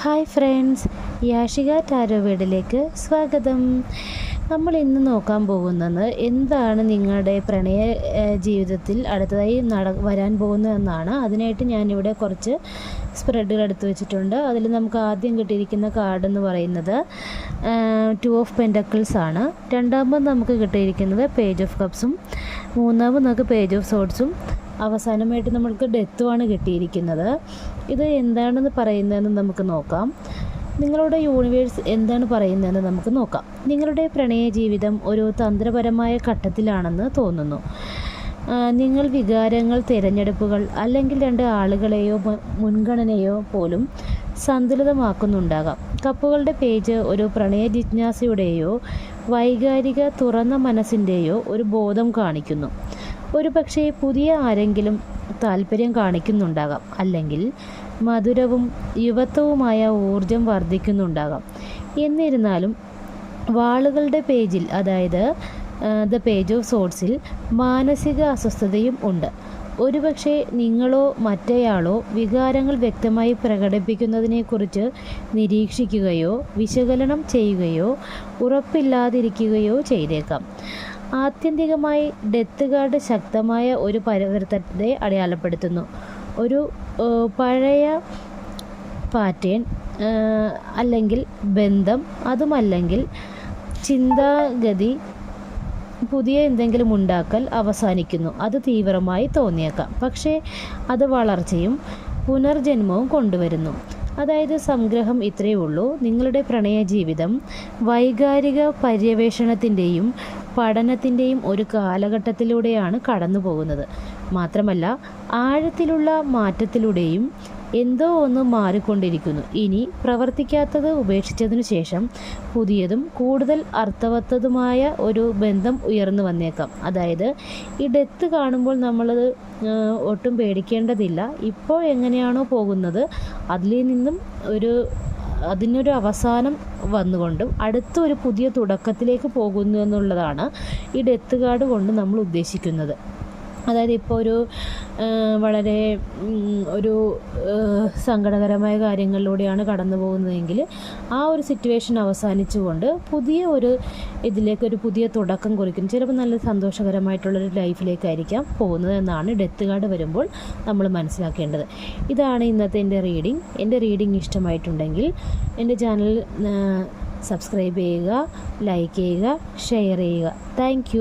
Hi friends, Yashika tarot വീഡിയോയിലേക്ക് സ്വാഗതം. നമ്മൾ ഇന്ന് നോക്കാൻ പോകുന്നത് എന്താണ് നിങ്ങളുടെ പ്രണയ ജീവിതത്തിൽ അടുത്തതായി വരാൻ പോകുന്നതെന്നാണ്. അതിനായിട്ട് ഞാനിവിടെ കുറച്ച് സ്പ്രെഡുകൾ എടുത്ത് വെച്ചിട്ടുണ്ട്. അതിൽ നമുക്ക് ആദ്യം കിട്ടിയിരിക്കുന്ന കാർഡ് എന്ന് പറയുന്നത് 2 ഓഫ് പെൻറ്റക്കിൾസ് ആണ്. രണ്ടാമത് നമുക്ക് കിട്ടിയിരിക്കുന്നത് പേജ് ഓഫ് കപ്സും, മൂന്നാമത് നമുക്ക് പേജ് ഓഫ് സോഡ്സും, അവസാനമായിട്ട് നമ്മൾക്ക് ഡെത്തുമാണ് കിട്ടിയിരിക്കുന്നത്. ഇത് എന്താണെന്ന് പറയുന്നതെന്ന് നമുക്ക് നോക്കാം. നിങ്ങളുടെ യൂണിവേഴ്സ് എന്താണ് പറയുന്നതെന്ന് നമുക്ക് നോക്കാം. നിങ്ങളുടെ പ്രണയ ജീവിതം ഒരു തന്ത്രപരമായ ഘട്ടത്തിലാണെന്ന് തോന്നുന്നു. നിങ്ങൾ വികാരങ്ങൾ, തിരഞ്ഞെടുപ്പുകൾ അല്ലെങ്കിൽ 2 ആളുകളെയോ മുൻഗണനയോ പോലും സന്തുലിതമാക്കുന്നുണ്ടാകാം. കപ്പുകളുടെ പേജ് ഒരു പ്രണയ ജിജ്ഞാസയുടെയോ വൈകാരിക തുറന്ന മനസ്സിൻ്റെയോ ഒരു ബോധം കാണിക്കുന്നു. ഒരു പക്ഷേ പുതിയ ആരെങ്കിലും താല്പര്യം കാണിക്കുന്നുണ്ടാകാം, അല്ലെങ്കിൽ മധുരവും യുവത്വവുമായ ഊർജം വർദ്ധിക്കുന്നുണ്ടാകാം. എന്നിരുന്നാലും വാളുകളുടെ പേജിൽ, അതായത് ദ പേജ് ഓഫ് സോഡ്സിൽ മാനസിക അസ്വസ്ഥതയും ഉണ്ട്. ഒരുപക്ഷെ നിങ്ങളോ മറ്റേയാളോ വികാരങ്ങൾ വ്യക്തമായി പ്രകടിപ്പിക്കുന്നതിനെക്കുറിച്ച് നിരീക്ഷിക്കുകയോ വിശകലനം ചെയ്യുകയോ ഉറപ്പില്ലാതിരിക്കുകയോ ചെയ്തേക്കാം. ആത്യന്തികമായി ഡെത്ത് കാർഡ് ശക്തമായ ഒരു പരിവർത്തനത്തെ അടയാളപ്പെടുത്തുന്നു. ഒരു പഴയ പാറ്റേൺ അല്ലെങ്കിൽ ബന്ധം, അതുമല്ലെങ്കിൽ ചിന്താഗതി, പുതിയ എന്തെങ്കിലും ഉണ്ടാക്കൽ അവസാനിക്കുന്നു. അത് തീവ്രമായി തോന്നിയേക്കാം, പക്ഷേ അത് വളർച്ചയും പുനർജന്മവും കൊണ്ടുവരുന്നു. അതായത് സംഗ്രഹം ഇത്രയേ ഉള്ളൂ: നിങ്ങളുടെ പ്രണയ ജീവിതം വൈകാരിക പര്യവേഷണത്തിൻ്റെയും പഠനത്തിൻ്റെയും ഒരു കാലഘട്ടത്തിലൂടെയാണ് കടന്നു പോകുന്നത്. മാത്രമല്ല, ആഴത്തിലുള്ള മാറ്റത്തിലൂടെയും. എന്തോ ഒന്ന് മാറിക്കൊണ്ടിരിക്കുന്നു. ഇനി പ്രവർത്തിക്കാത്തത് ഉപേക്ഷിച്ചതിനു ശേഷം പുതിയതും കൂടുതൽ അർത്ഥവത്തതുമായ ഒരു ബന്ധം ഉയർന്നു വന്നേക്കാം. അതായത് ഈ ഡെത്ത് കാണുമ്പോൾ നമ്മളത് ഒട്ടും പേടിക്കേണ്ടതില്ല. ഇപ്പോൾ എങ്ങനെയാണോ പോകുന്നത് അതിൽ നിന്നും അതിനൊരു അവസാനം വന്നുകൊണ്ടും അടുത്തൊരു പുതിയ തുടക്കത്തിലേക്ക് പോകുന്നു എന്നുള്ളതാണ് ഈ ഡെത്ത് കാർഡ് കൊണ്ട് നമ്മൾ ഉദ്ദേശിക്കുന്നത്. അതായത് ഇപ്പോൾ വളരെ സങ്കടകരമായ കാര്യങ്ങളിലൂടെയാണ് കടന്നു പോകുന്നതെങ്കിൽ ആ ഒരു സിറ്റുവേഷൻ അവസാനിച്ചുകൊണ്ട് ഇതിലേക്കൊരു പുതിയ തുടക്കം കുറിക്കുന്നു. ചിലപ്പോൾ നല്ല സന്തോഷകരമായിട്ടുള്ളൊരു ലൈഫിലേക്കായിരിക്കാം പോകുന്നത് എന്നാണ് ഡെത്ത് കാർഡ് വരുമ്പോൾ നമ്മൾ മനസ്സിലാക്കേണ്ടത്. ഇതാണ് ഇന്നത്തെ എൻ്റെ റീഡിംഗ്. എൻ്റെ റീഡിംഗ് ഇഷ്ടമായിട്ടുണ്ടെങ്കിൽ എൻ്റെ ചാനൽ സബ്സ്ക്രൈബ് ചെയ്യുക, ലൈക്ക് ചെയ്യുക, ഷെയർ ചെയ്യുക. താങ്ക്